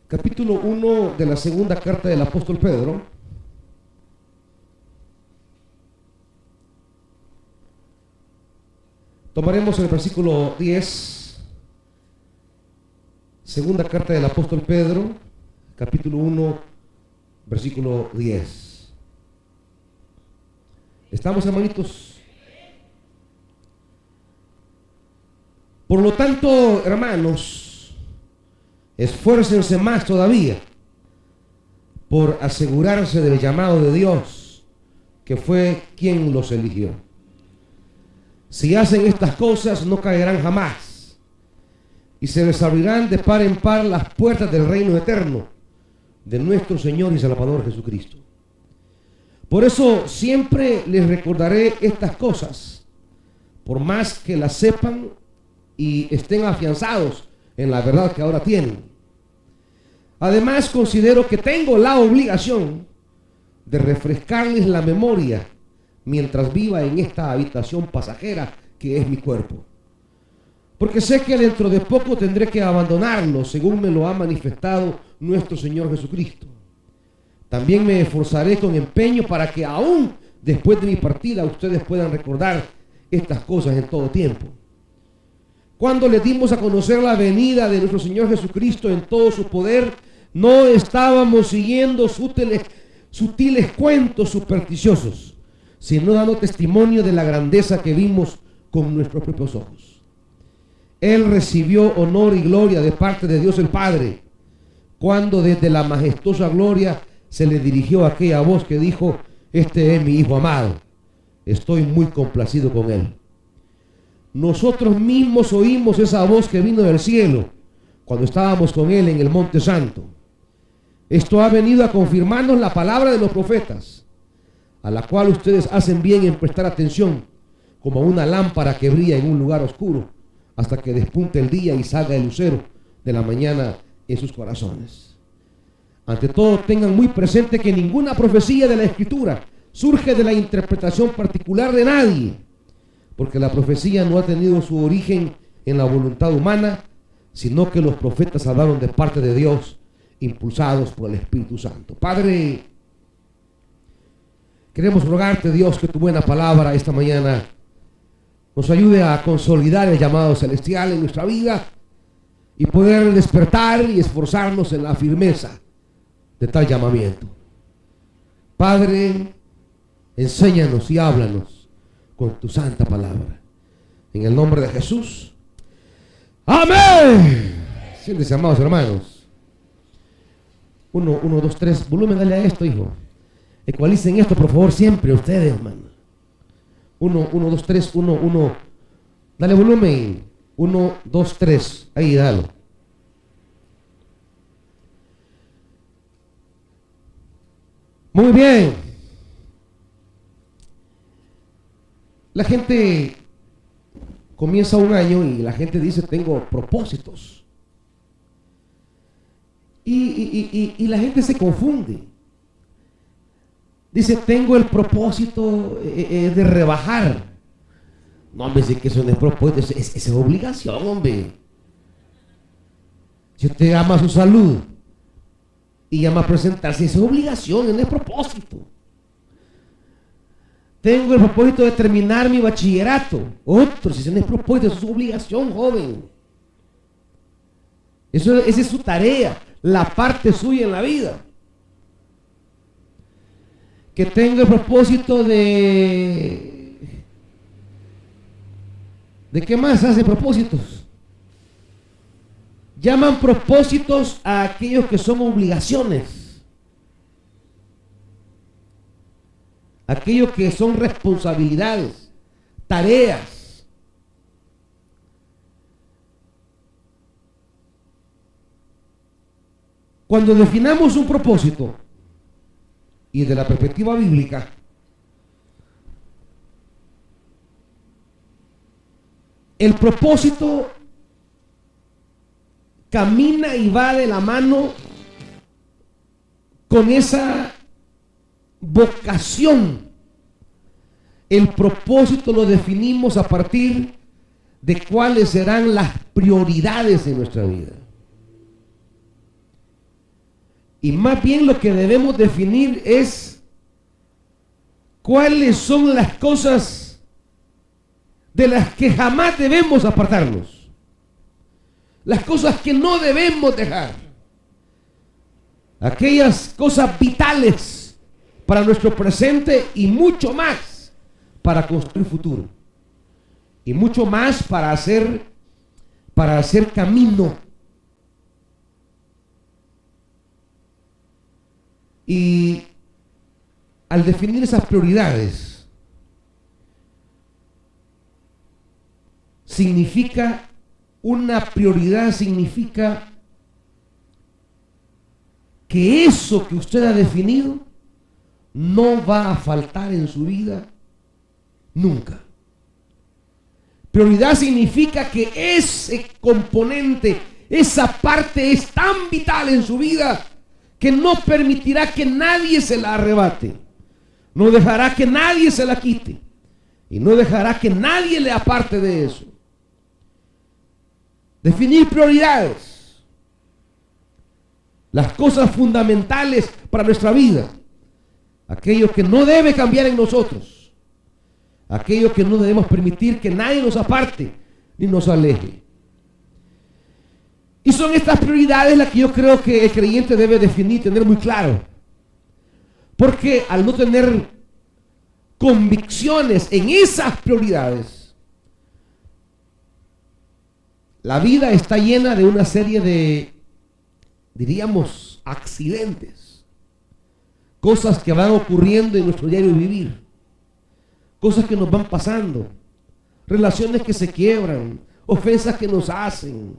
capítulo 1 de la segunda carta del apóstol Pedro. Tomaremos el versículo 10, segunda carta del apóstol Pedro, capítulo 1, versículo 10. ¿Estamos, hermanitos? Por lo tanto, hermanos, esfuércense más todavía por asegurarse del llamado de Dios, que fue quien los eligió. Si hacen estas cosas, no caerán jamás, y se les abrirán de par en par las puertas del reino eterno de nuestro Señor y Salvador Jesucristo. Por eso siempre les recordaré estas cosas, por más que las sepan y estén afianzados en la verdad que ahora tienen. Además, considero que tengo la obligación de refrescarles la memoria mientras viva en esta habitación pasajera que es mi cuerpo. Porque sé que dentro de poco tendré que abandonarlo, según me lo ha manifestado nuestro Señor Jesucristo. También me esforzaré con empeño para que aún después de mi partida ustedes puedan recordar estas cosas en todo tiempo. Cuando les dimos a conocer la venida de nuestro Señor Jesucristo en todo su poder, no estábamos siguiendo sutiles cuentos supersticiosos, sino dando testimonio de la grandeza que vimos con nuestros propios ojos. Él recibió honor y gloria de parte de Dios el Padre, cuando desde la majestuosa gloria se le dirigió aquella voz que dijo: este es mi Hijo amado, estoy muy complacido con él. Nosotros mismos oímos esa voz que vino del cielo cuando estábamos con él en el Monte Santo. Esto ha venido a confirmarnos la palabra de los profetas, a la cual ustedes hacen bien en prestar atención, como una lámpara que brilla en un lugar oscuro, hasta que despunte el día y salga el lucero de la mañana en sus corazones. Ante todo, tengan muy presente que ninguna profecía de la Escritura surge de la interpretación particular de nadie, porque la profecía no ha tenido su origen en la voluntad humana, sino que los profetas hablaron de parte de Dios, impulsados por el Espíritu Santo. Padre, queremos rogarte, Dios, que tu buena palabra esta mañana nos ayude a consolidar el llamado celestial en nuestra vida y poder despertar y esforzarnos en la firmeza de tal llamamiento. Padre, enséñanos y háblanos con tu santa palabra. En el nombre de Jesús. ¡Amén! Siéntense, amados hermanos. 1, 2, 3. Volumen, dale a esto, hijo. Ecualicen esto, por favor, siempre ustedes, hermano. 1, 2, 3, 1. Dale volumen. 1, 2, 3. Ahí, dale. Muy bien. La gente comienza un año y la gente dice: tengo propósitos. Y la gente se confunde. Dice: tengo el propósito de rebajar. No, hombre, si que eso no es propósito, es obligación, hombre. Si usted ama su salud y ama presentarse, es obligación, no es propósito. Tengo el propósito de terminar mi bachillerato. Otro, si no es propósito, eso es su obligación, joven. Esa es su tarea, la parte suya en la vida. Que tengo el propósito ¿de qué más hace propósitos? Llaman propósitos a aquellos que son obligaciones. Aquellos que son responsabilidades, tareas. Cuando definamos un propósito, y desde la perspectiva bíblica, el propósito camina y va de la mano con esa vocación. El propósito lo definimos a partir de cuáles serán las prioridades en nuestra vida. Y más bien lo que debemos definir es cuáles son las cosas de las que jamás debemos apartarnos. Las cosas que no debemos dejar. Aquellas cosas vitales para nuestro presente y mucho más para construir futuro. Y mucho más para hacer camino. Y al definir esas prioridades, una prioridad significa que eso que usted ha definido no va a faltar en su vida nunca. Prioridad significa que ese componente, esa parte es tan vital en su vida que no permitirá que nadie se la arrebate. No dejará que nadie se la quite. Y no dejará que nadie le aparte de eso. Definir prioridades. Las cosas fundamentales para nuestra vida. Aquello que no debe cambiar en nosotros. Aquello que no debemos permitir que nadie nos aparte ni nos aleje. Y son estas prioridades las que yo creo que el creyente debe definir, tener muy claro. Porque al no tener convicciones en esas prioridades, la vida está llena de una serie de, diríamos, accidentes. Cosas que van ocurriendo en nuestro diario vivir. Cosas que nos van pasando. Relaciones que se quiebran. Ofensas que nos hacen.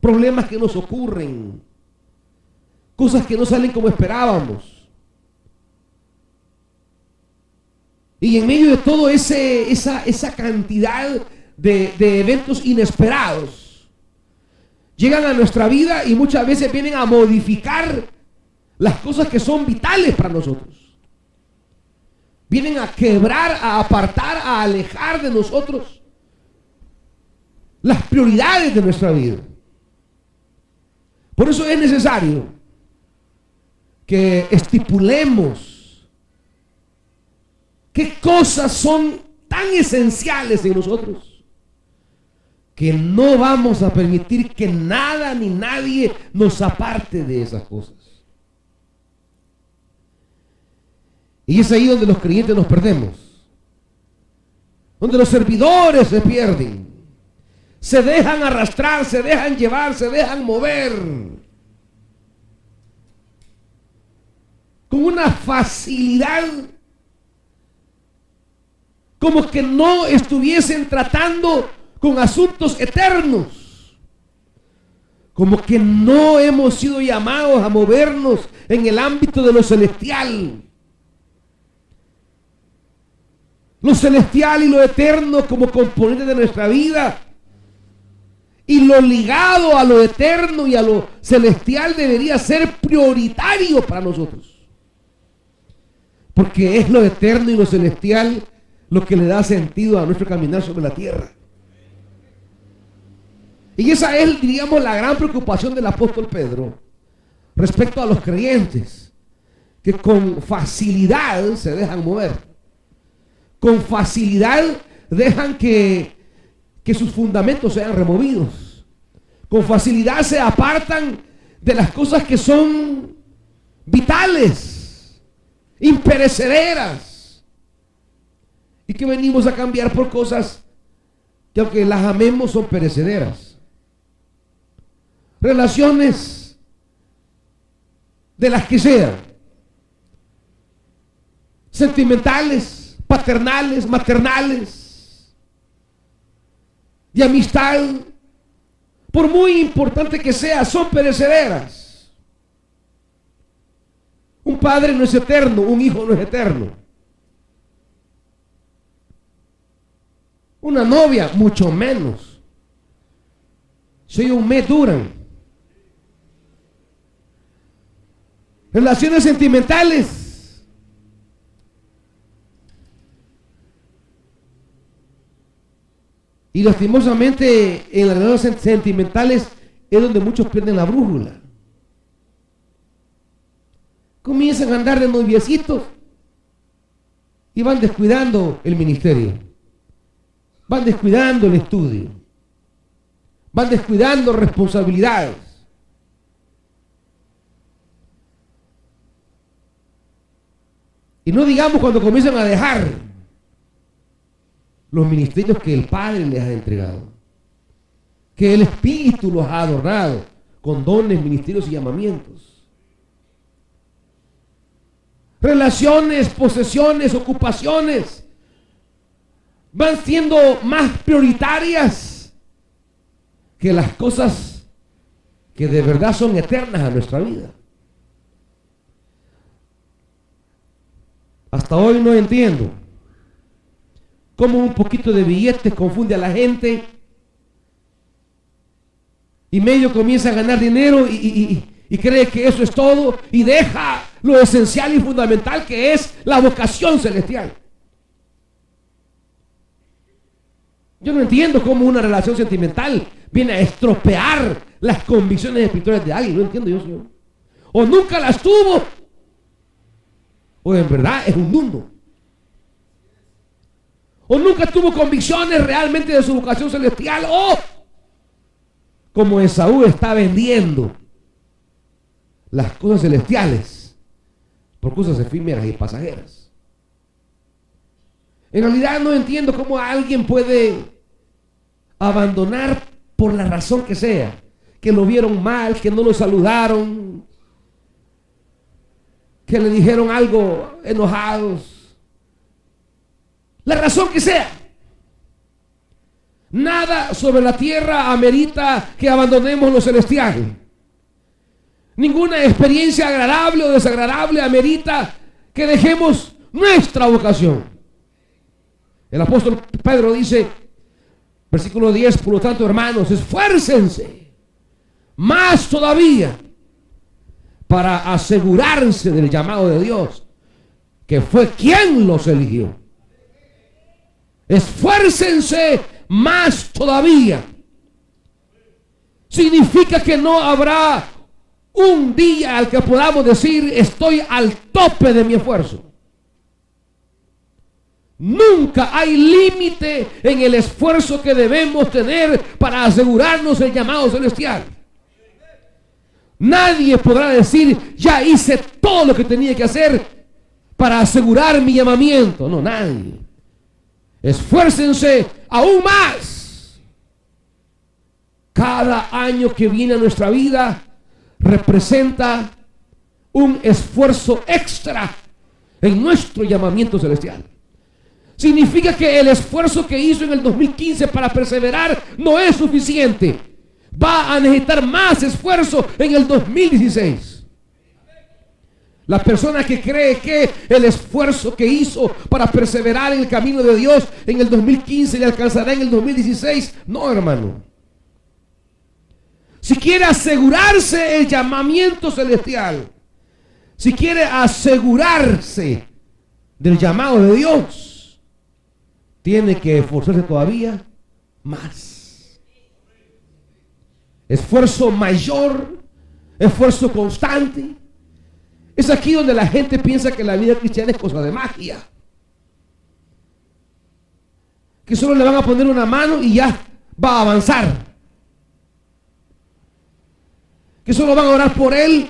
Problemas que nos ocurren. Cosas que no salen como esperábamos. Y en medio de todo esa cantidad de eventos inesperados, llegan a nuestra vida y muchas veces vienen a modificar las cosas que son vitales para nosotros. Vienen a quebrar, a apartar, a alejar de nosotros las prioridades de nuestra vida. Por eso es necesario que estipulemos qué cosas son tan esenciales en nosotros que no vamos a permitir que nada ni nadie nos aparte de esas cosas. Y es ahí donde los creyentes nos perdemos, donde los servidores se pierden, se dejan arrastrar, se dejan llevar, se dejan mover con una facilidad como que no estuviesen tratando con asuntos eternos, como que no hemos sido llamados a movernos en el ámbito de lo celestial. Lo celestial y lo eterno como componente de nuestra vida. Y lo ligado a lo eterno y a lo celestial debería ser prioritario para nosotros. Porque es lo eterno y lo celestial lo que le da sentido a nuestro caminar sobre la tierra. Y esa es, diríamos, la gran preocupación del apóstol Pedro respecto a los creyentes, que con facilidad se dejan mover. Con facilidad dejan que sus fundamentos sean removidos. Con facilidad se apartan de las cosas que son vitales, imperecederas, y que venimos a cambiar por cosas que, aunque las amemos, son perecederas. Relaciones de las que sean, sentimentales, paternales, maternales, de amistad, por muy importante que sea, son perecederas. Un padre no es eterno, un hijo no es eterno. Una novia, mucho menos. Si un mes duran. Relaciones sentimentales. Y lastimosamente en las relaciones sentimentales es donde muchos pierden la brújula. comienzan a andar de noviecitos y van descuidando el ministerio, van descuidando el estudio, van descuidando responsabilidades. Y no digamos cuando comienzan a dejar los ministerios que el Padre les ha entregado, que el Espíritu los ha adornado con dones, ministerios y llamamientos. Relaciones, posesiones, ocupaciones van siendo más prioritarias que las cosas que de verdad son eternas a nuestra vida. Hasta hoy no entiendo cómo un poquito de billetes confunde a la gente y medio comienza a ganar dinero y cree que eso es todo y deja lo esencial y fundamental que es la vocación celestial. Yo no entiendo cómo una relación sentimental viene a estropear las convicciones espirituales de alguien. No entiendo yo, Señor. O nunca las tuvo, o en verdad es un mundo. O nunca tuvo convicciones realmente de su vocación celestial, o como Esaú está vendiendo las cosas celestiales por cosas efímeras y pasajeras. En realidad no entiendo cómo alguien puede abandonar por la razón que sea, que lo vieron mal, que no lo saludaron, que le dijeron algo enojados, la razón que sea. Nada sobre la tierra amerita que abandonemos lo celestial. Ninguna experiencia agradable o desagradable amerita que dejemos nuestra vocación. El apóstol Pedro dice, versículo 10, por lo tanto, hermanos, esfuércense más todavía para asegurarse del llamado de Dios, que fue quien los eligió. Esfuércense más todavía. Significa que no habrá un día al que podamos decir estoy al tope de mi esfuerzo. Nunca hay límite en el esfuerzo que debemos tener para asegurarnos el llamado celestial. Nadie podrá decir ya hice todo lo que tenía que hacer para asegurar mi llamamiento. No, nadie. Esfuércense aún más. Cada año que viene a nuestra vida representa un esfuerzo extra en nuestro llamamiento celestial. Significa que el esfuerzo que hizo en el 2015 para perseverar no es suficiente. Va a necesitar más esfuerzo en el 2016. La persona que cree que el esfuerzo que hizo para perseverar en el camino de Dios en el 2015 le alcanzará en el 2016, no, hermano. Si quiere asegurarse el llamamiento celestial, si quiere asegurarse del llamado de Dios, tiene que esforzarse todavía más. Esfuerzo mayor, esfuerzo constante. Es aquí donde la gente piensa que la vida cristiana es cosa de magia. Que solo le van a poner una mano y ya va a avanzar. Que solo van a orar por él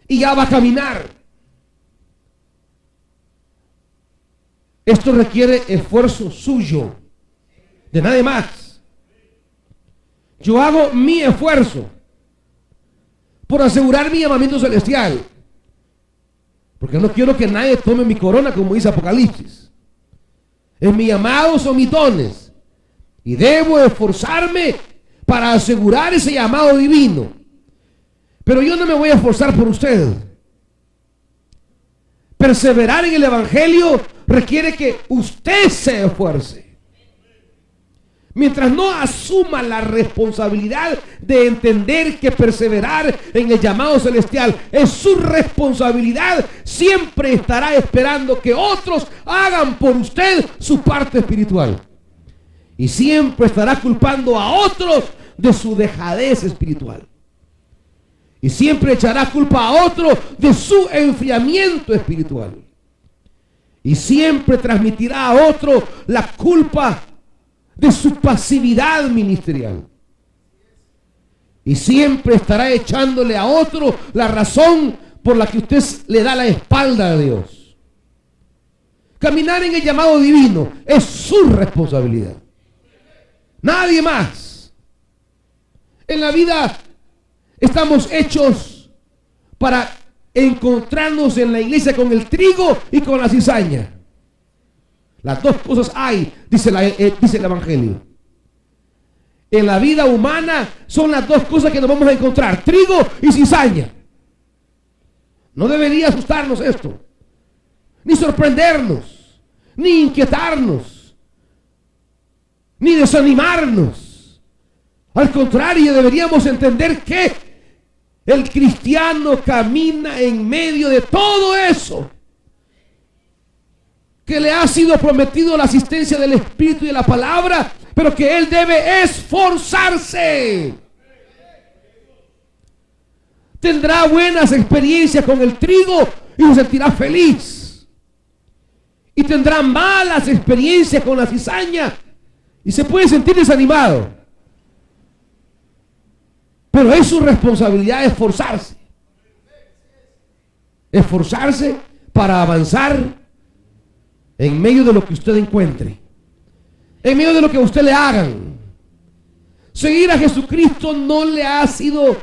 y ya va a caminar. Esto requiere esfuerzo suyo, de nadie más. Yo hago mi esfuerzo por asegurar mi llamamiento celestial, porque no quiero que nadie tome mi corona, como dice Apocalipsis. Es mi llamado, son mis dones, y debo esforzarme para asegurar ese llamado divino. Pero yo no me voy a esforzar por usted. Perseverar en el evangelio requiere que usted se esfuerce. Mientras no asuma la responsabilidad de entender que perseverar en el llamado celestial es su responsabilidad, siempre estará esperando que otros hagan por usted su parte espiritual. Y siempre estará culpando a otros de su dejadez espiritual. Y siempre echará culpa a otro de su enfriamiento espiritual. Y siempre transmitirá a otro la culpa de su pasividad ministerial. Y siempre estará echándole a otro la razón por la que usted le da la espalda a Dios. Caminar en el llamado divino es su responsabilidad. Nadie más. En la vida estamos hechos para encontrarnos en la iglesia con el trigo y con la cizaña. Las dos cosas hay, dice el Evangelio. En la vida humana son las dos cosas que nos vamos a encontrar: trigo y cizaña. No debería asustarnos esto, ni sorprendernos, ni inquietarnos, ni desanimarnos. Al contrario, deberíamos entender que el cristiano camina en medio de todo eso, que le ha sido prometido la asistencia del Espíritu y de la palabra, pero que él debe esforzarse. Tendrá buenas experiencias con el trigo y se sentirá feliz. Y tendrá malas experiencias con la cizaña y se puede sentir desanimado. Pero es su responsabilidad esforzarse. Esforzarse para avanzar en medio de lo que usted encuentre, en medio de lo que a usted le hagan. Seguir a Jesucristo no le ha sido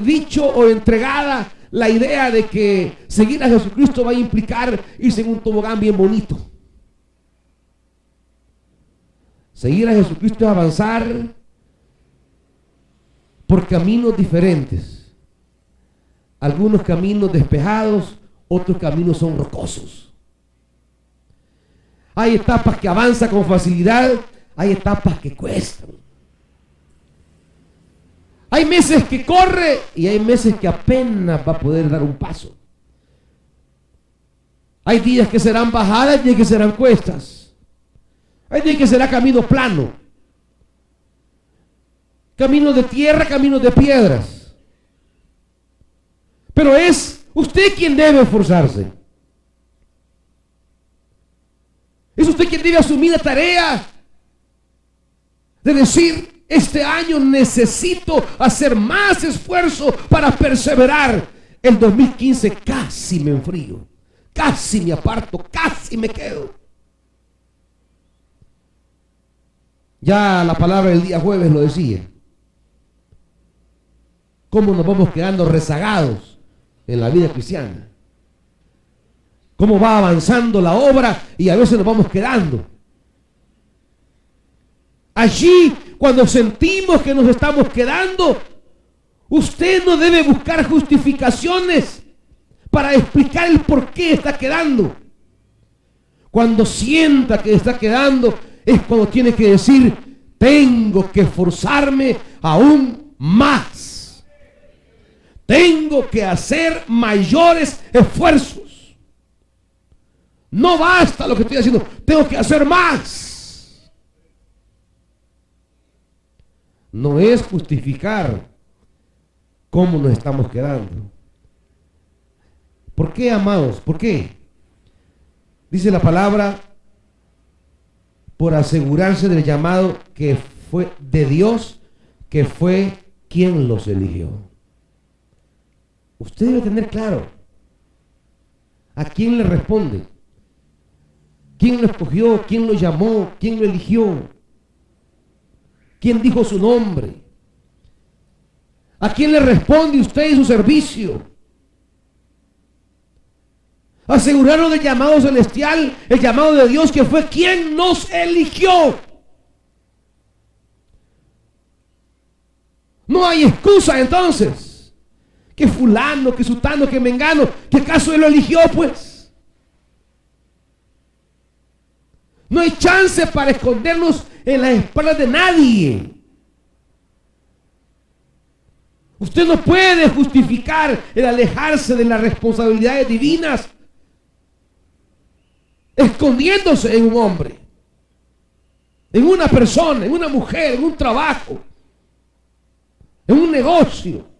dicho o entregada la idea de que seguir a Jesucristo va a implicar irse en un tobogán bien bonito. Seguir a Jesucristo es avanzar por caminos diferentes. Algunos caminos despejados, otros caminos son rocosos. Hay etapas que avanza con facilidad, hay etapas que cuestan. Hay meses que corre y hay meses que apenas va a poder dar un paso. Hay días que serán bajadas y días que serán cuestas. Hay días que será camino plano, camino de tierra, camino de piedras. Pero es usted quien debe esforzarse. Es usted quien debe asumir la tarea de decir: este año necesito hacer más esfuerzo para perseverar. El 2015 casi me enfrío, casi me aparto, casi me quedo. Ya la palabra del día jueves lo decía. Cómo nos vamos quedando rezagados en la vida cristiana. Cómo va avanzando la obra y a veces nos vamos quedando. Allí, cuando sentimos que nos estamos quedando, usted no debe buscar justificaciones para explicar el por qué está quedando. Cuando sienta que está quedando, es cuando tiene que decir: tengo que esforzarme aún más. Tengo que hacer mayores esfuerzos. No basta lo que estoy haciendo, tengo que hacer más. No es justificar cómo nos estamos quedando. ¿Por qué, amados? ¿Por qué? Dice la palabra: por asegurarse del llamado que fue de Dios, que fue quien los eligió. Usted debe tener claro a quién le responde, quién lo escogió, quién lo llamó, quién lo eligió, quién dijo su nombre, a quién le responde usted y su servicio. Asegurarnos del llamado celestial, el llamado de Dios, que fue quien nos eligió. No hay excusa entonces. Que fulano, que sutano, que mengano, que acaso él lo eligió, pues. No hay chance para escondernos en las espaldas de nadie. Usted no puede justificar el alejarse de las responsabilidades divinas escondiéndose en un hombre, en una persona, en una mujer, en un trabajo, en un negocio.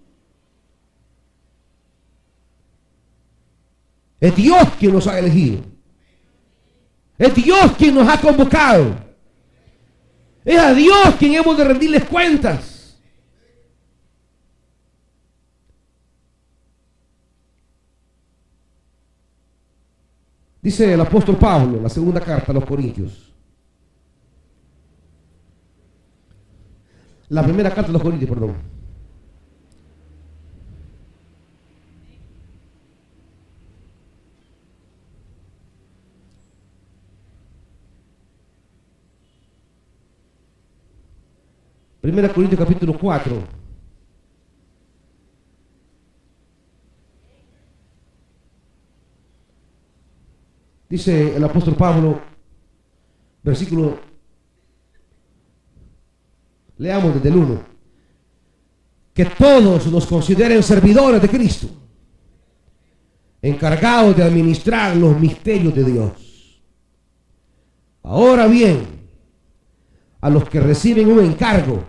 Es Dios quien nos ha elegido. Es Dios quien nos ha convocado. Es a Dios quien hemos de rendirles cuentas. Dice el apóstol Pablo en la segunda carta a los Corintios. La primera carta a los Corintios, perdón. Primera Corintios capítulo 4. Dice el apóstol Pablo, versículo, leamos desde el 1, que todos nos consideren servidores de Cristo, encargados de administrar los misterios de Dios. Ahora bien, a los que reciben un encargo,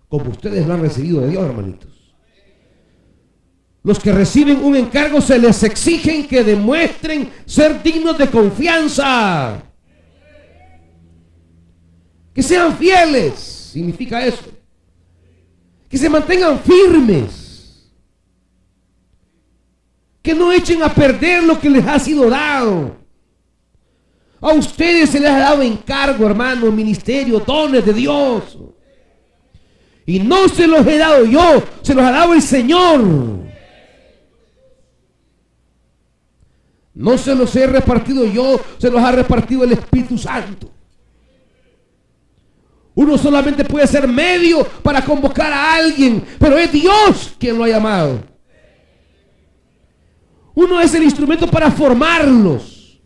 como ustedes lo han recibido de Dios, hermanitos, los que reciben un encargo se les exigen que demuestren ser dignos de confianza, que sean fieles, significa eso, que se mantengan firmes, que no echen a perder lo que les ha sido dado. A ustedes se les ha dado encargo, hermano, ministerio, dones de Dios, y no se los he dado yo, se los ha dado el Señor. No se los he repartido yo, se los ha repartido el Espíritu Santo. Uno solamente puede ser medio para convocar a alguien, pero es Dios quien lo ha llamado. Uno es el instrumento para formarlos,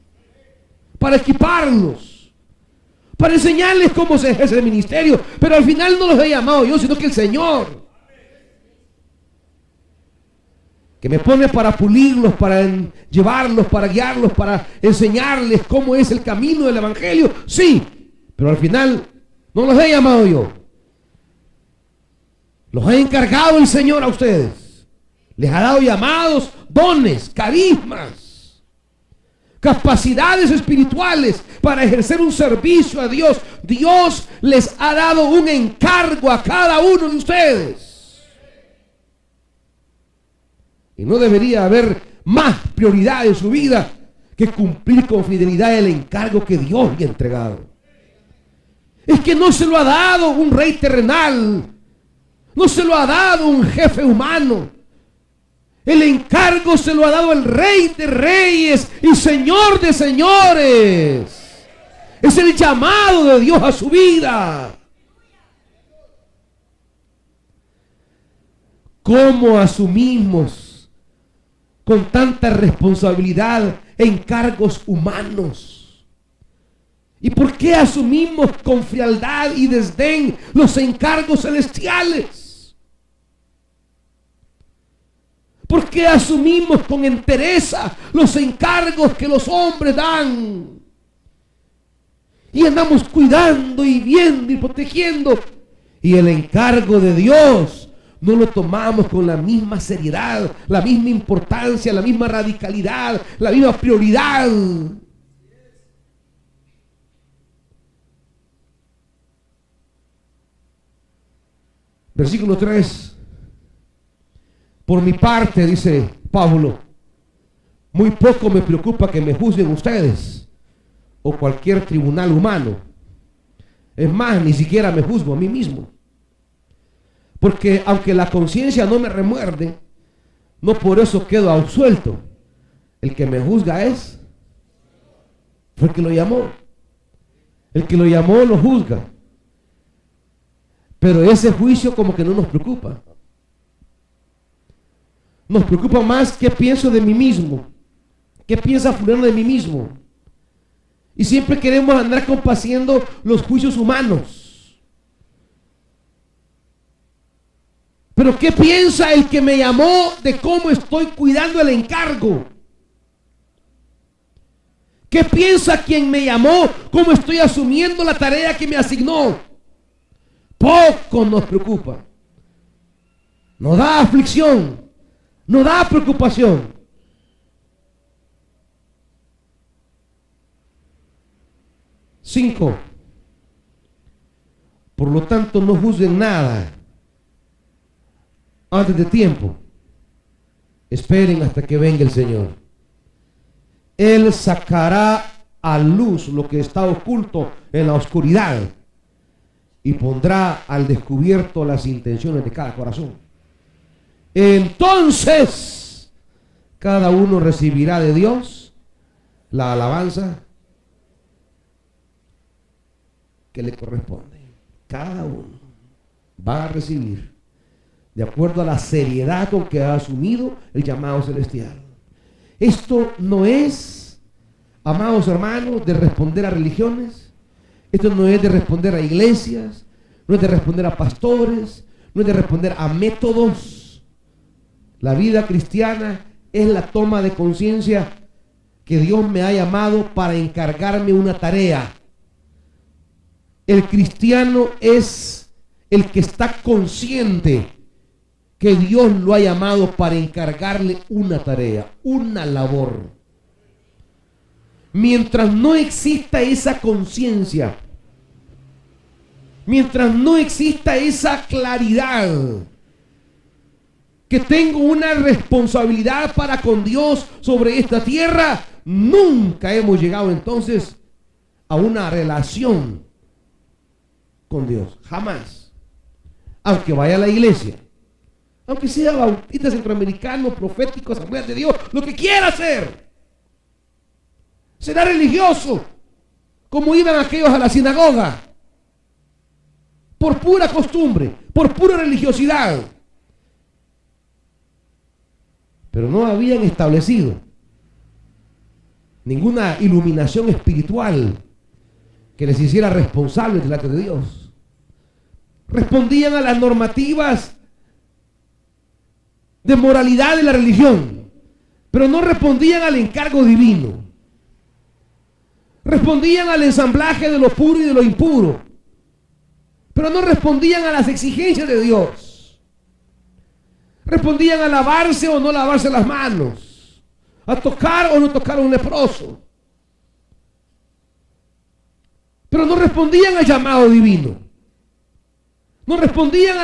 para equiparlos, para enseñarles cómo se ejerce el ministerio, pero al final no los he llamado yo, sino que el Señor, que me pone para pulirlos, para llevarlos, para guiarlos, para enseñarles cómo es el camino del Evangelio. Sí, pero al final no los he llamado yo. Los ha encargado el Señor a ustedes. Les ha dado llamados, dones, carismas, capacidades espirituales para ejercer un servicio a Dios. Dios les ha dado un encargo a cada uno de ustedes. Y no debería haber más prioridad en su vida que cumplir con fidelidad el encargo que Dios le ha entregado. Es que no se lo ha dado un rey terrenal, no se lo ha dado un jefe humano. El encargo se lo ha dado el Rey de Reyes y Señor de Señores. Es el llamado de Dios a su vida. ¿Cómo asumimos con tanta responsabilidad encargos humanos? ¿Y por qué asumimos con frialdad y desdén los encargos celestiales? ¿Por qué asumimos con entereza los encargos que los hombres dan? Y andamos cuidando y viendo y protegiendo. Y el encargo de Dios no lo tomamos con la misma seriedad, la misma importancia, la misma radicalidad, la misma prioridad. Versículo 3. Por mi parte, dice Pablo, muy poco me preocupa que me juzguen ustedes o cualquier tribunal humano. Es más, ni siquiera me juzgo a mí mismo. Porque aunque la conciencia no me remuerde, no por eso quedo absuelto. El que me juzga fue el que lo llamó. El que lo llamó lo juzga. Pero ese juicio como que no nos preocupa. Nos preocupa más qué pienso de mí mismo, qué piensa fulano de mí mismo. Y siempre queremos andar complaciendo los juicios humanos. Pero ¿qué piensa el que me llamó de cómo estoy cuidando el encargo? ¿Qué piensa quien me llamó cómo estoy asumiendo la tarea que me asignó? Poco nos preocupa. Nos da aflicción. No da preocupación. 5. Por lo tanto, no juzguen nada antes de tiempo. Esperen hasta que venga el Señor. Él sacará a luz lo que está oculto en la oscuridad y pondrá al descubierto las intenciones de cada corazón. Entonces, cada uno recibirá de Dios la alabanza que le corresponde. Cada uno va a recibir de acuerdo a la seriedad con que ha asumido el llamado celestial. Esto no es, amados hermanos, de responder a religiones. Esto no es de responder a iglesias, no es de responder a pastores, no es de responder a métodos. La vida cristiana es la toma de conciencia que Dios me ha llamado para encargarme una tarea. El cristiano es el que está consciente que Dios lo ha llamado para encargarle una tarea, una labor. Mientras no exista esa conciencia, mientras no exista esa claridad, que tengo una responsabilidad para con Dios sobre esta tierra, nunca hemos llegado entonces a una relación con Dios. Jamás. Aunque vaya a la iglesia, aunque sea bautista, centroamericano, profético, asamblea de Dios, lo que quiera hacer, será religioso, como iban aquellos a la sinagoga, por pura costumbre, por pura religiosidad. Pero no habían establecido ninguna iluminación espiritual que les hiciera responsables delante de Dios. Respondían a las normativas de moralidad de la religión, pero no respondían al encargo divino. Respondían al ensamblaje de lo puro y de lo impuro, pero no respondían a las exigencias de Dios. Respondían a lavarse o no lavarse las manos, a tocar o no tocar a un leproso, pero no respondían al llamado divino. No respondían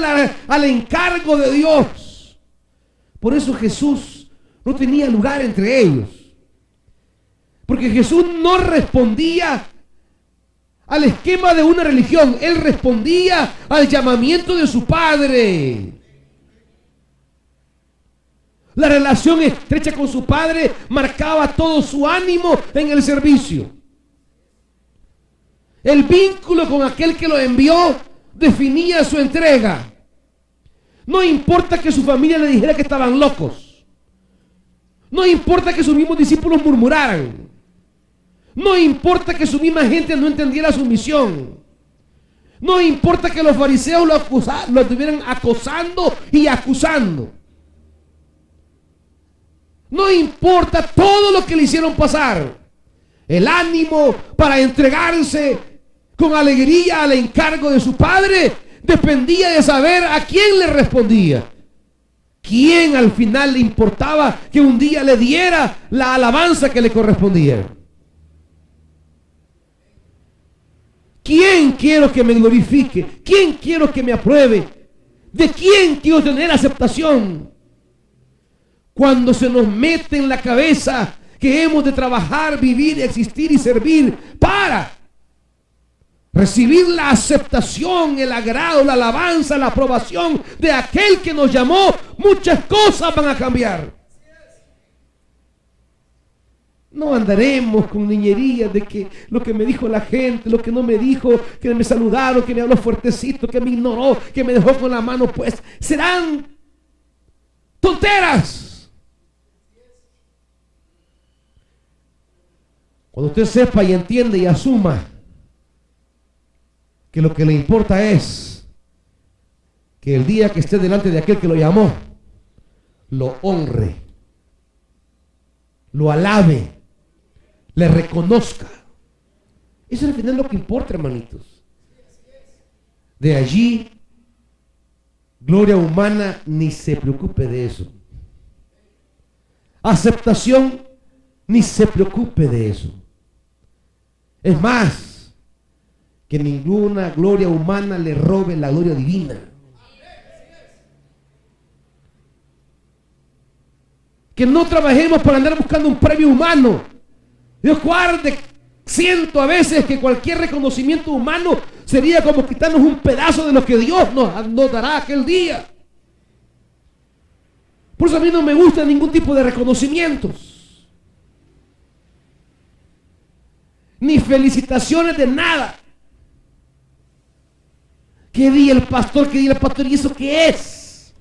al encargo de Dios. Por eso Jesús no tenía lugar entre ellos, porque Jesús no respondía al esquema de una religión. Él respondía al llamamiento de su Padre. La relación estrecha con su Padre marcaba todo su ánimo en el servicio. El vínculo con aquel que lo envió definía su entrega. No importa que su familia le dijera que estaban locos. No importa que sus mismos discípulos murmuraran. No importa que su misma gente no entendiera su misión. No importa que los fariseos lo estuvieran acosando y acusando. No importa todo lo que le hicieron pasar. El ánimo para entregarse con alegría al encargo de su Padre dependía de saber a quién le respondía. ¿Quién al final le importaba que un día le diera la alabanza que le correspondía? ¿Quién quiero que me glorifique? ¿Quién quiero que me apruebe? ¿De quién quiero tener aceptación? Cuando se nos mete en la cabeza que hemos de trabajar, vivir, existir y servir para recibir la aceptación, el agrado, la alabanza, la aprobación de aquel que nos llamó, muchas cosas van a cambiar. No andaremos con niñerías de que lo que me dijo la gente, lo que no me dijo, que me saludaron, que me habló fuertecito, que me ignoró, que me dejó con la mano, pues serán tonteras. Cuando usted sepa y entiende y asuma que lo que le importa es que el día que esté delante de aquel que lo llamó, lo honre, lo alabe, le reconozca. Eso es al final lo que importa, hermanitos. De allí, gloria humana, ni se preocupe de eso. Aceptación, ni se preocupe de eso. Es más, que ninguna gloria humana le robe la gloria divina. Que no trabajemos para andar buscando un premio humano. Dios guarde, siento a veces que cualquier reconocimiento humano sería como quitarnos un pedazo de lo que Dios nos dará aquel día. Por eso a mí no me gusta ningún tipo de reconocimientos, ni felicitaciones de nada. ¿Qué diga el pastor? ¿Qué diga el pastor? ¿Y eso qué es?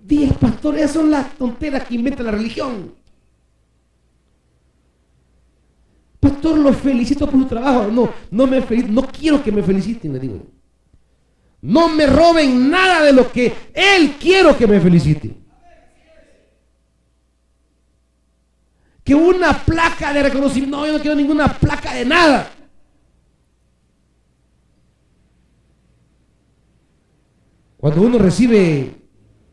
Diga el pastor, esas son las tonteras que inventa la religión. Pastor, lo felicito por su trabajo. No quiero que me feliciten, le digo. No me roben nada de lo que Él quiero que me felicite. Que una placa de reconocimiento, no, yo no quiero ninguna placa de nada. Cuando uno recibe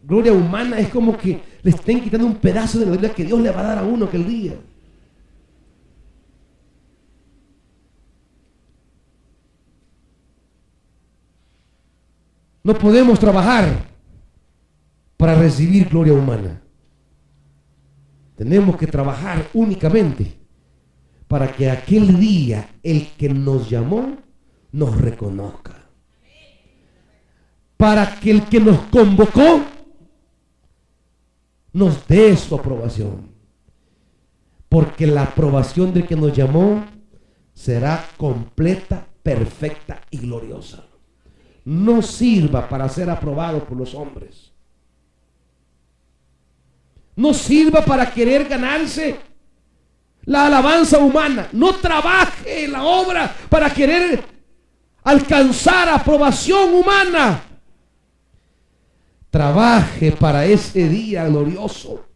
gloria humana, es como que le estén quitando un pedazo de la gloria que Dios le va a dar a uno aquel día. No podemos trabajar para recibir gloria humana. Tenemos que trabajar únicamente para que aquel día el que nos llamó nos reconozca. Para que el que nos convocó nos dé su aprobación. Porque la aprobación del que nos llamó será completa, perfecta y gloriosa. No sirva para ser aprobado por los hombres. No sirva para querer ganarse la alabanza humana. No trabaje en la obra para querer alcanzar aprobación humana. Trabaje para ese día glorioso,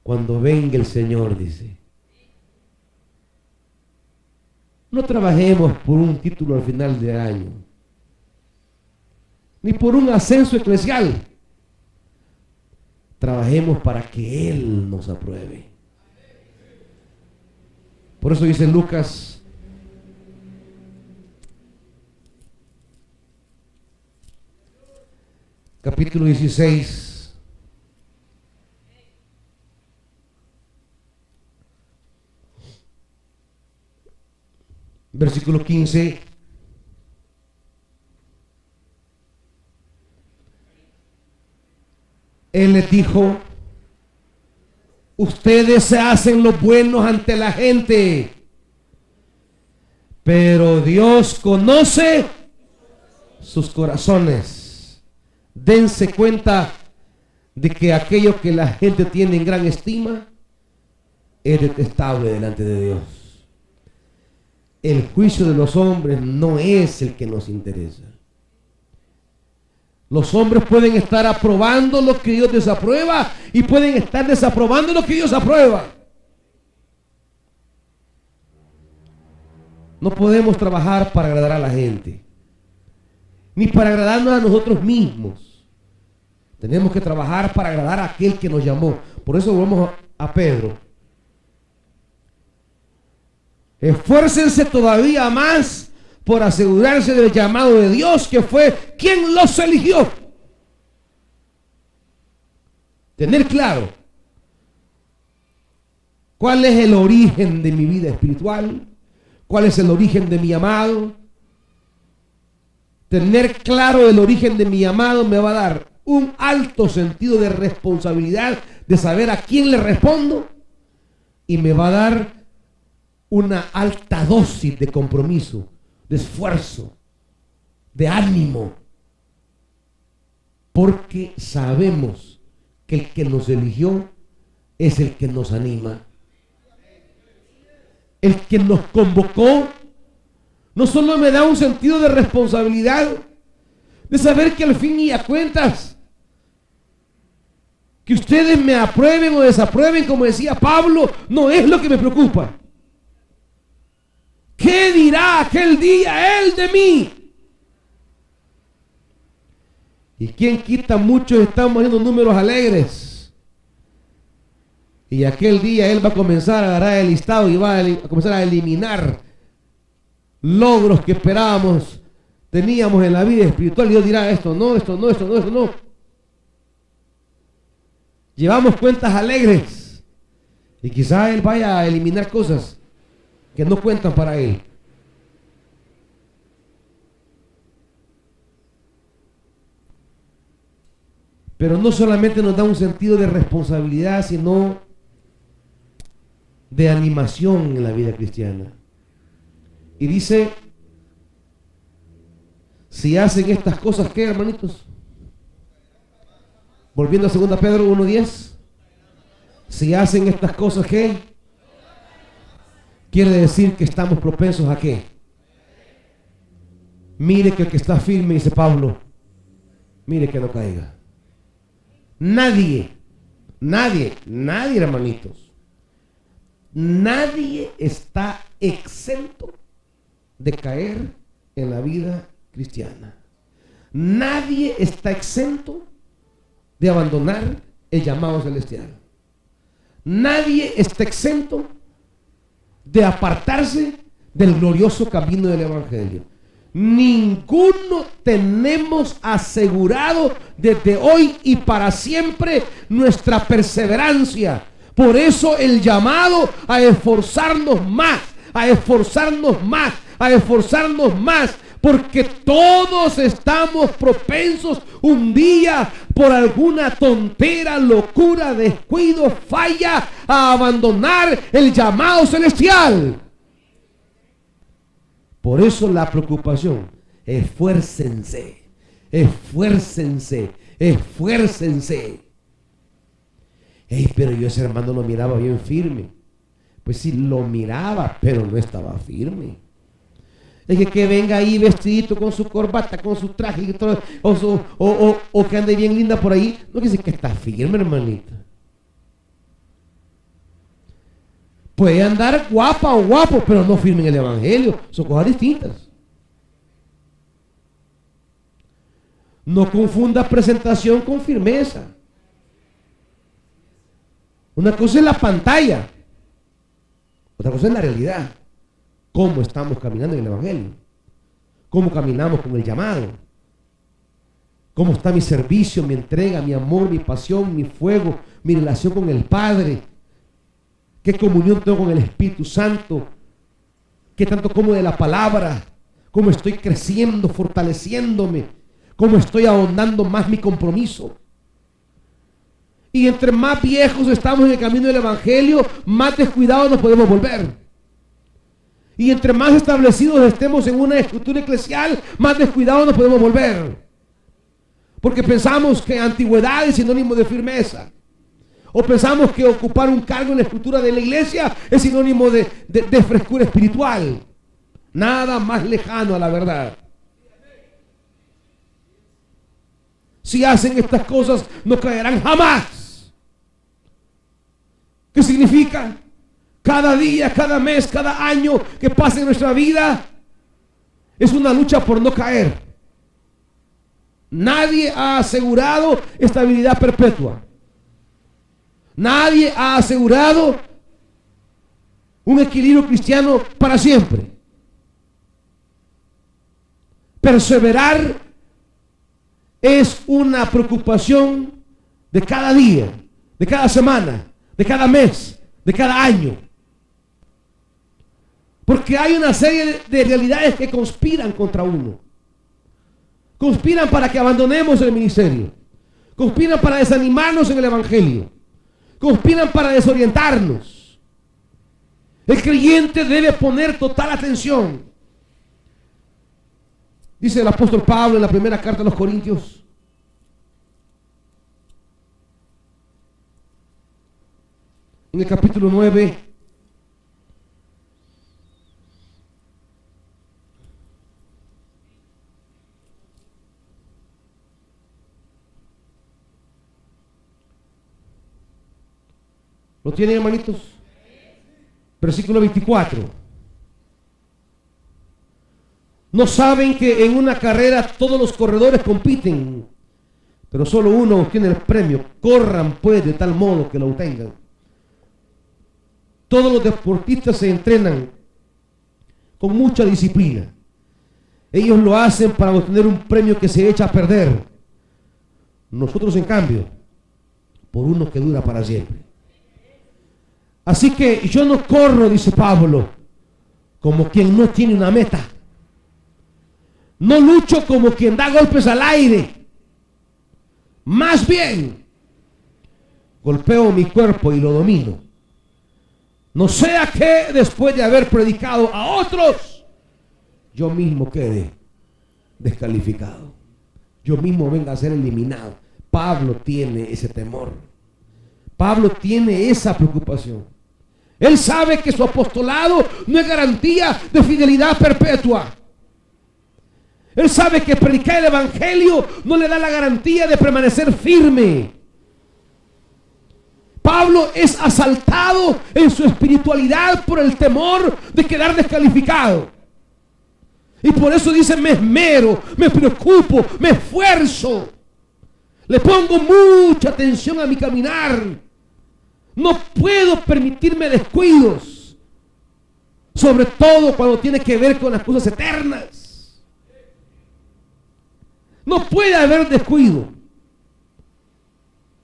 cuando venga el Señor, dice. No trabajemos por un título al final del año, ni por un ascenso eclesial. Trabajemos para que Él nos apruebe. Por eso dice Lucas capítulo 16, versículo 15. Él les dijo: ustedes se hacen los buenos ante la gente, pero Dios conoce sus corazones. Dense cuenta de que aquello que la gente tiene en gran estima es detestable delante de Dios. El juicio de los hombres no es el que nos interesa. Los hombres pueden estar aprobando lo que Dios desaprueba y pueden estar desaprobando lo que Dios aprueba. No podemos trabajar para agradar a la gente, ni para agradarnos a nosotros mismos. Tenemos que trabajar para agradar a aquel que nos llamó. Por eso volvemos a Pedro. Esfuércense todavía más por asegurarse del llamado de Dios, que fue quien los eligió. Tener claro cuál es el origen de mi vida espiritual, cuál es el origen de mi llamado. Tener claro el origen de mi llamado me va a dar un alto sentido de responsabilidad, de saber a quién le respondo, y me va a dar una alta dosis de compromiso, de esfuerzo, de ánimo, porque sabemos que el que nos eligió es el que nos anima. El que nos convocó no solo me da un sentido de responsabilidad, de saber que al fin y a cuentas, que ustedes me aprueben o desaprueben, como decía Pablo, no es lo que me preocupa. ¿Qué dirá aquel día Él de mí? ¿Y quién quita? Muchos estamos viendo números alegres Y aquel día Él va a comenzar a agarrar el listado y va a comenzar a eliminar logros que esperábamos, teníamos en la vida espiritual. Y Dios dirá: esto no, esto no, esto no, esto no. Llevamos cuentas alegres. Y quizá Él vaya a eliminar cosas que no cuentan para Él. Pero no solamente nos da un sentido de responsabilidad, sino de animación en la vida cristiana. Y dice: si hacen estas cosas, ¿qué, hermanitos? Volviendo a 2 Pedro 1:10. Si hacen estas cosas, ¿qué? Quiere decir que estamos propensos a ¿qué? Mire que el que está firme, dice Pablo, mire que no caiga. Nadie, hermanitos, nadie está exento de caer en la vida cristiana. Nadie está exento de abandonar el llamado celestial. Nadie está exento de apartarse del glorioso camino del Evangelio. Ninguno tenemos asegurado desde hoy y para siempre nuestra perseverancia. Por eso el llamado a esforzarnos más, a esforzarnos más, a esforzarnos más, porque todos estamos propensos un día por alguna tontera, locura, descuido, falla a abandonar el llamado celestial. Por eso la preocupación: esfuércense, esfuércense, esfuércense. Pero yo ese hermano lo miraba bien firme. Pues sí, lo miraba, pero no estaba firme. Es que venga ahí vestidito con su corbata, con su traje y todo, o que ande bien linda por ahí, no quiere decir que está firme, hermanita. Puede andar guapa o guapo, pero no firme en el Evangelio. Son cosas distintas. No confunda presentación con firmeza. Una cosa es la pantalla, otra cosa es la realidad. ¿Cómo estamos caminando en el Evangelio? ¿Cómo caminamos con el llamado? ¿Cómo está mi servicio, mi entrega, mi amor, mi pasión, mi fuego, mi relación con el Padre? ¿Qué comunión tengo con el Espíritu Santo? ¿Qué tanto como de la palabra? ¿Cómo estoy creciendo, fortaleciéndome? ¿Cómo estoy ahondando más mi compromiso? Y entre más viejos estamos en el camino del Evangelio, más descuidados nos podemos volver. Y entre más establecidos estemos en una estructura eclesial, más descuidados nos podemos volver. Porque pensamos que antigüedad es sinónimo de firmeza. O pensamos que ocupar un cargo en la estructura de la iglesia es sinónimo de frescura espiritual. Nada más lejano a la verdad. Si hacen estas cosas, no caerán jamás. ¿Qué significa? Cada día, cada mes, cada año que pase en nuestra vida es una lucha por no caer. Nadie ha asegurado estabilidad perpetua. Nadie ha asegurado un equilibrio cristiano para siempre. Perseverar es una preocupación de cada día, de cada semana, de cada mes, de cada año. Porque hay una serie de realidades que conspiran contra uno. Conspiran para que abandonemos el ministerio. Conspiran para desanimarnos en el Evangelio. Conspiran para desorientarnos. El creyente debe poner total atención. Dice el apóstol Pablo en la primera carta a los Corintios. En el capítulo 9. ¿Lo tienen, hermanitos? Versículo 24. ¿No saben que en una carrera todos los corredores compiten, pero solo uno obtiene el premio? Corran pues de tal modo que lo obtengan. Todos los deportistas se entrenan con mucha disciplina. Ellos lo hacen para obtener un premio que se echa a perder. Nosotros, en cambio, por uno que dura para siempre. Así que yo no corro, dice Pablo, como quien no tiene una meta. No lucho como quien da golpes al aire. Más bien, golpeo mi cuerpo y lo domino. No sea que después de haber predicado a otros, yo mismo quede descalificado. Yo mismo venga a ser eliminado. Pablo tiene ese temor. Pablo tiene esa preocupación. Él sabe que su apostolado no es garantía de fidelidad perpetua. Él sabe que predicar el evangelio no le da la garantía de permanecer firme. Pablo es asaltado en su espiritualidad por el temor de quedar descalificado. Y por eso dice: me esmero, me preocupo, me esfuerzo. Le pongo mucha atención a mi caminar. No puedo permitirme descuidos. Sobre todo cuando tiene que ver con las cosas eternas. No puede haber descuido.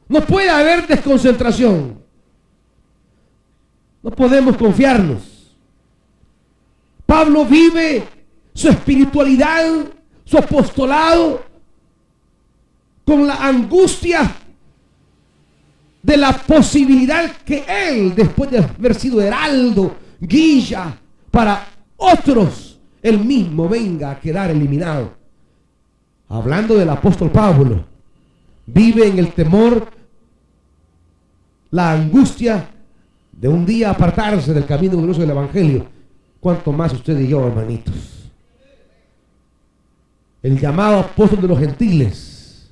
No puede haber desconcentración. No podemos confiarnos. Pablo vive su espiritualidad, su apostolado, con la angustia de la posibilidad que él, después de haber sido heraldo, guía para otros, él mismo venga a quedar eliminado. Hablando del apóstol Pablo, vive en el temor, la angustia de un día apartarse del camino glorioso del evangelio. Cuanto más usted y yo, hermanitos. El llamado apóstol de los gentiles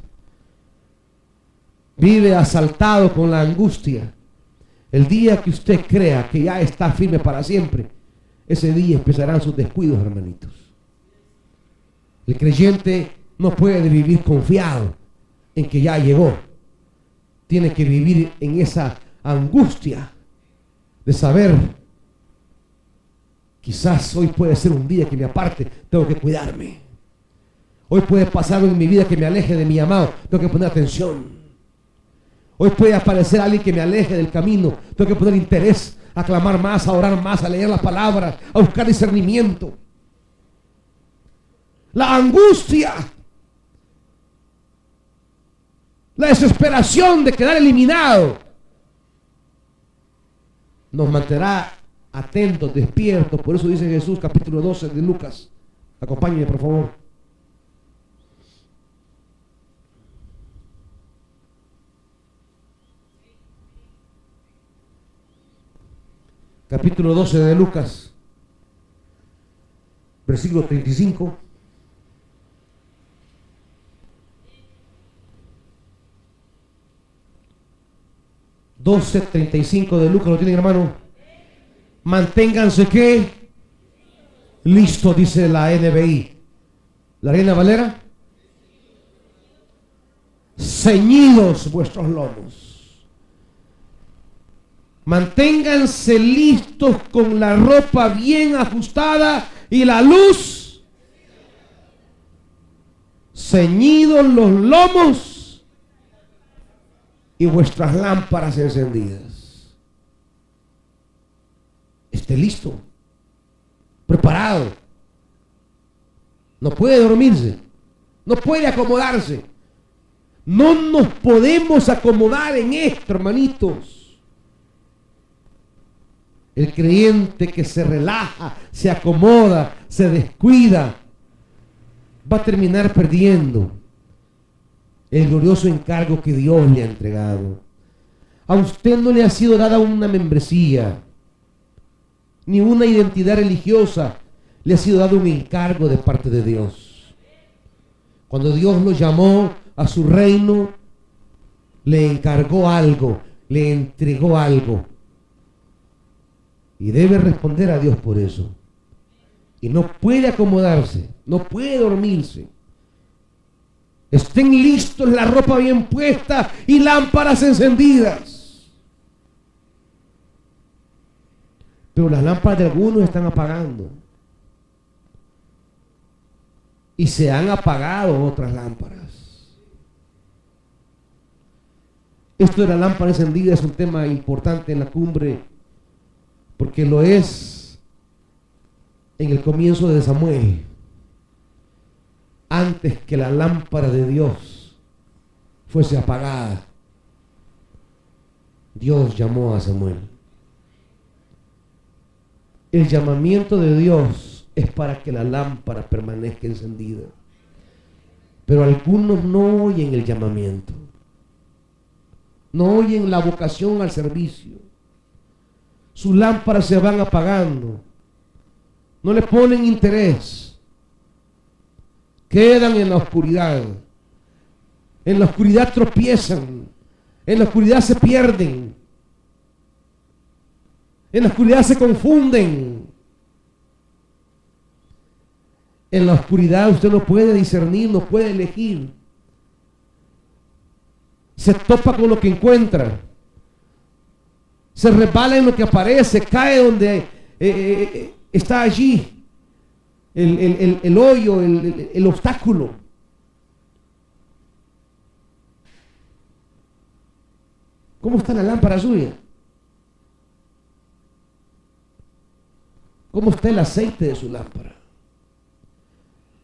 vive asaltado con la angustia. El día que usted crea que ya está firme para siempre, ese día empezarán sus descuidos, hermanitos. El creyente no puede vivir confiado en que ya llegó. Tiene que vivir en esa angustia de saber: quizás hoy puede ser un día que me aparte, tengo que cuidarme. Hoy puede pasar algo en mi vida que me aleje de mi amado, tengo que poner atención. Hoy puede aparecer alguien que me aleje del camino, tengo que poner interés, a clamar más, a orar más, a leer las palabras, a buscar discernimiento. La angustia, la desesperación de quedar eliminado, nos mantendrá atentos, despiertos. Por eso dice Jesús, capítulo 12 de Lucas. Acompáñenme, por favor. Capítulo 12 de Lucas, versículo 35. $12:35 de Lucas, ¿lo tienen, hermano? Manténganse, ¿qué? Listo, dice la NBI. ¿La Reina Valera? Ceñidos vuestros lomos. Manténganse listos con la ropa bien ajustada y la luz. Ceñidos los lomos y vuestras lámparas encendidas. Esté listo, preparado. No puede dormirse, no puede acomodarse. No nos podemos acomodar en esto, hermanitos. El creyente que se relaja, se acomoda, se descuida, va a terminar perdiendo el glorioso encargo que Dios le ha entregado. A usted no le ha sido dada una membresía, ni una identidad religiosa. Le ha sido dado un encargo de parte de Dios. Cuando Dios lo llamó a su reino, le encargó algo, le entregó algo. Y debe responder a Dios por eso. Y no puede acomodarse, no puede dormirse. Estén listos, la ropa bien puesta y lámparas encendidas. Pero las lámparas de algunos están apagando. Y se han apagado otras lámparas. Esto de la lámpara encendida es un tema importante en la cumbre, porque lo es en el comienzo de Samuel. Antes que la lámpara de Dios fuese apagada, Dios llamó a Samuel. El llamamiento de Dios es para que la lámpara permanezca encendida. Pero algunos no oyen el llamamiento. No oyen la vocación al servicio. Sus lámparas se van apagando. No le ponen interés. Quedan en la oscuridad. En la oscuridad tropiezan. En la oscuridad se pierden. En la oscuridad se confunden. En la oscuridad usted no puede discernir, no puede elegir. Se topa con lo que encuentra. Se resbala en lo que aparece, cae donde está allí el hoyo, el obstáculo. ¿Cómo está la lámpara suya? ¿Cómo está el aceite de su lámpara?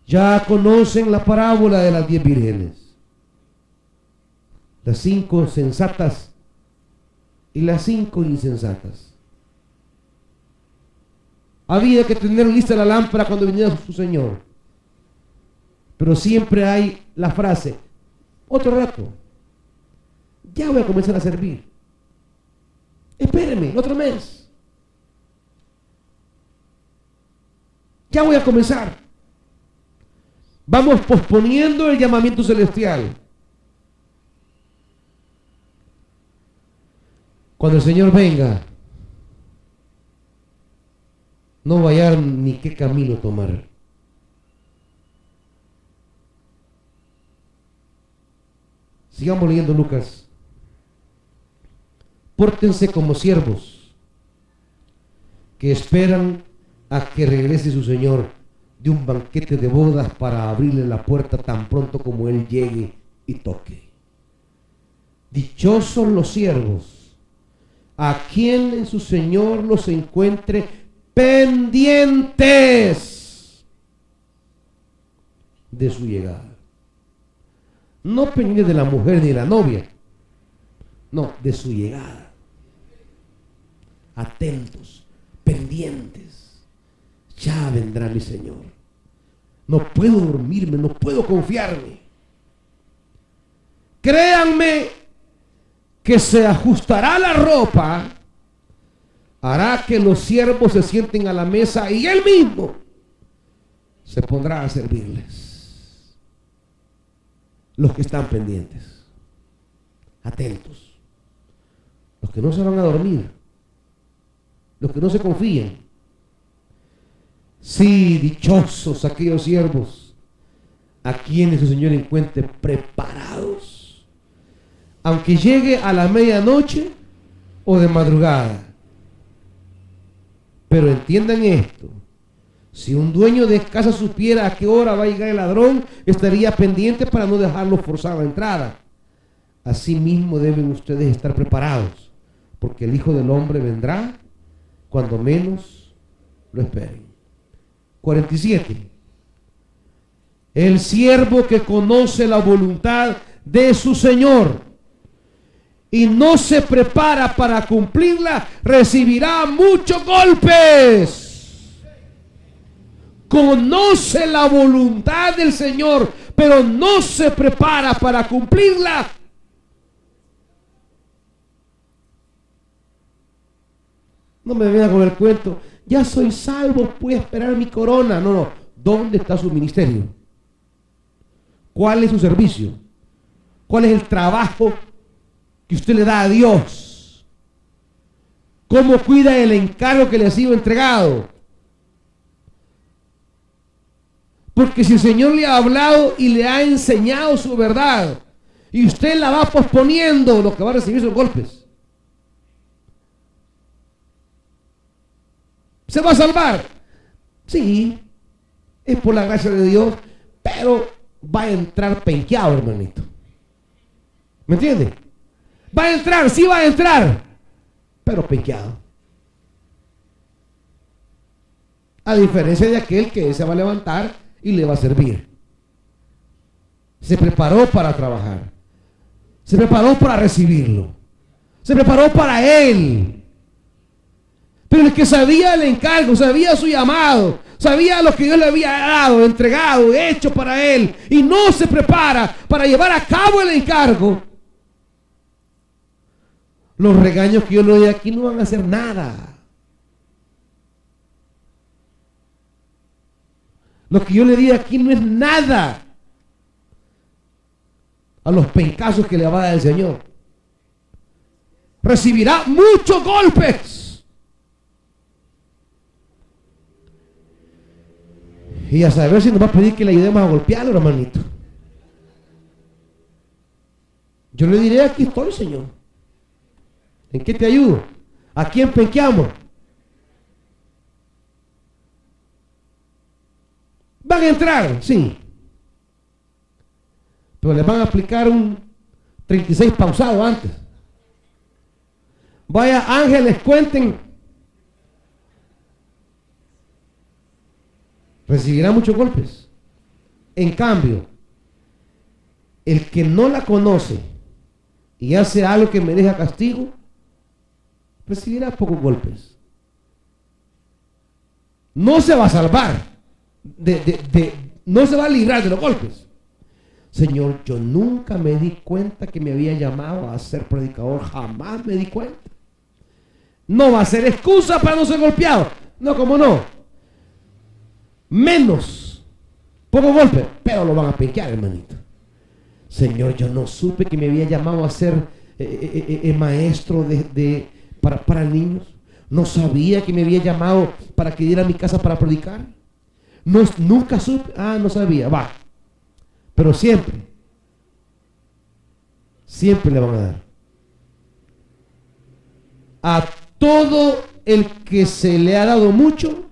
Ya conocen la parábola de las 10 vírgenes. Las 5 sensatas y las 5 insensatas. Había que tener lista la lámpara cuando viniera su Señor. Pero siempre hay la frase, otro rato, ya voy a comenzar a servir. Espéreme, otro mes. Ya voy a comenzar. Vamos posponiendo el llamamiento celestial. Cuando el Señor venga, no va a hallar ni qué camino tomar. Sigamos leyendo Lucas. Pórtense como siervos que esperan a que regrese su Señor de un banquete de bodas para abrirle la puerta tan pronto como Él llegue y toque. Dichosos los siervos a quien su Señor los encuentre pendientes de su llegada. No pendientes de la mujer ni de la novia, no, de su llegada. Atentos, pendientes. Ya vendrá mi Señor. No puedo dormirme, no puedo confiarme. Créanme que se ajustará la ropa, hará que los siervos se sienten a la mesa y Él mismo se pondrá a servirles. Los que están pendientes, atentos, los que no se van a dormir, los que no se confían. Sí, dichosos aquellos siervos a quienes su Señor encuentre preparados, aunque llegue a la medianoche o de madrugada. Pero entiendan esto: si un dueño de casa supiera a qué hora va a llegar el ladrón, estaría pendiente para no dejarlo forzar la entrada. Asimismo deben ustedes estar preparados, porque el Hijo del Hombre vendrá cuando menos lo esperen. 47. El siervo que conoce la voluntad de su Señor y no se prepara para cumplirla, recibirá muchos golpes. Conoce la voluntad del Señor, pero no se prepara para cumplirla, no me venga con el cuento, ya soy salvo, puedo esperar mi corona. No, no. ¿Dónde está su ministerio? ¿Cuál es su servicio? ¿Cuál es el trabajo que usted le da a Dios? ¿Cómo cuida el encargo que le ha sido entregado? Porque si el Señor le ha hablado y le ha enseñado su verdad y usted la va posponiendo, lo que va a recibir son golpes. ¿Se va a salvar? Sí, es por la gracia de Dios, pero va a entrar penqueado, hermanito. ¿Me entiende? Va a entrar, sí va a entrar, pero penqueado. A diferencia de aquel que se va a levantar y le va a servir. Se preparó para trabajar. Se preparó para recibirlo. Se preparó para él. Pero el que sabía el encargo, sabía su llamado, sabía lo que Dios le había dado, entregado, hecho para él, y no se prepara para llevar a cabo el encargo, los regaños que yo le doy aquí no van a hacer nada. Lo que yo le di aquí no es nada a los pencazos que le va a dar el Señor. Recibirá muchos golpes. Y a saber si nos va a pedir que le ayudemos a golpearlo, hermanito. Yo le diré, aquí estoy, Señor. ¿En qué te ayudo? ¿A quién penqueamos? ¿Van a entrar? Sí. Pero les van a aplicar un 36 pausado antes. Vaya, ángeles, cuenten. Recibirá muchos golpes. En cambio, el que no la conoce y hace algo que merezca castigo, recibirá pocos golpes. No se va a salvar. No se va a librar de los golpes. Señor, yo nunca me di cuenta que me había llamado a ser predicador. Jamás me di cuenta. No va a ser excusa para no ser golpeado. No, como no. Menos. Poco golpe. Pero lo van a penquear, hermanito. Señor, yo no supe que me había llamado a ser maestro para niños. No sabía que me había llamado para que diera a mi casa para predicar. No, nunca supe. No sabía. Va. Pero siempre le van a dar. A todo el que se le ha dado mucho,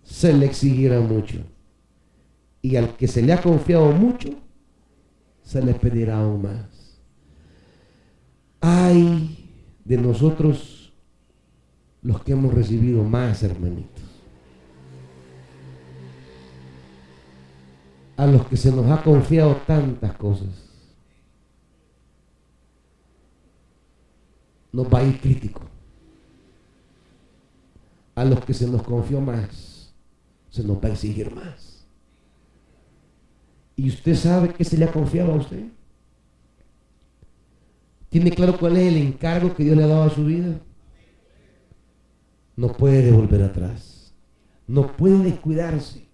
se le exigirá mucho. Y al que se le ha confiado mucho, se le pedirá aún más. Ay de nosotros los que hemos recibido más, hermanitos. A los que se nos ha confiado tantas cosas, nos va a ir crítico. A los que se nos confió más, se nos va a exigir más. ¿Y usted sabe qué se le ha confiado a usted? ¿Tiene claro cuál es el encargo que Dios le ha dado a su vida? No puede devolver atrás. No puede descuidarse.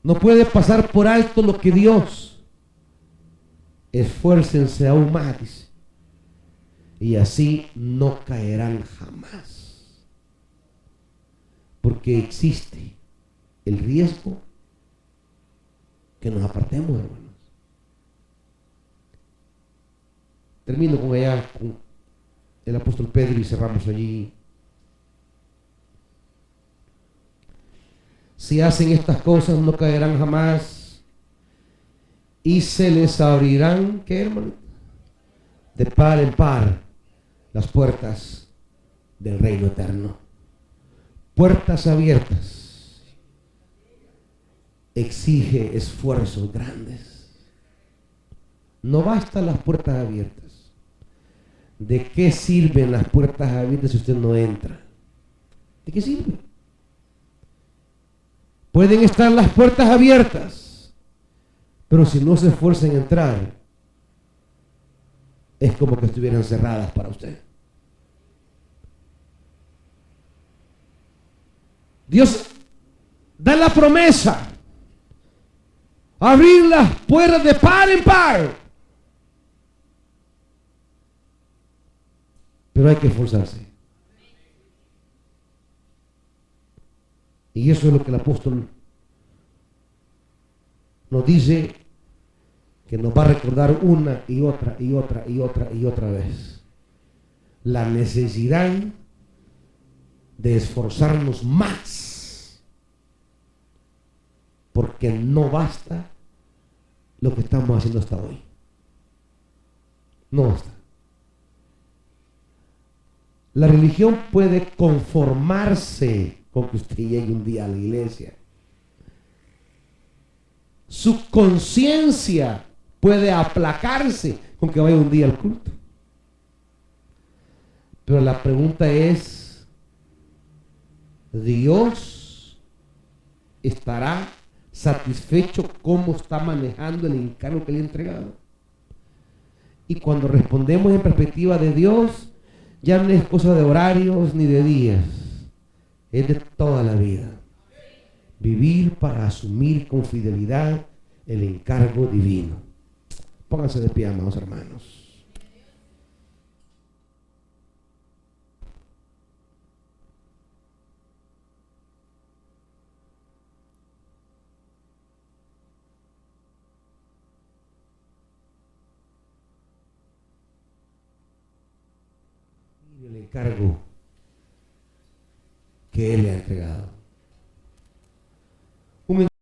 No puede pasar por alto lo que Dios. Esfuércense aún más, dice, y así no caerán jamás. Porque existe el riesgo que nos apartemos, hermanos. Termino con el apóstol Pedro y cerramos allí. Si hacen estas cosas no caerán jamás y se les abrirán, ¿qué, hermano? De par en par las puertas del reino eterno. Puertas abiertas exige esfuerzos grandes. No bastan las puertas abiertas. ¿De qué sirven las puertas abiertas si usted no entra? ¿De qué sirve? Pueden estar las puertas abiertas, pero si no se esfuerzan en entrar, es como que estuvieran cerradas para usted. Dios da la promesa, abrir las puertas de par en par, pero hay que esforzarse. Y eso es lo que el apóstol nos dice, que nos va a recordar una y otra y otra y otra y otra vez. la necesidad de esforzarnos más, porque no basta lo que estamos haciendo hasta hoy. No basta. La religión puede conformarse con que usted llegue un día a la iglesia. Su conciencia puede aplacarse con que vaya un día al culto. Pero la pregunta es, ¿Dios estará satisfecho cómo está manejando el encargo que le ha entregado? Y cuando respondemos en perspectiva de Dios, ya no es cosa de horarios ni de días, es de toda la vida. Vivir para asumir con fidelidad el encargo divino. Pónganse de pie, amados hermanos. El encargo que Él le ha entregado.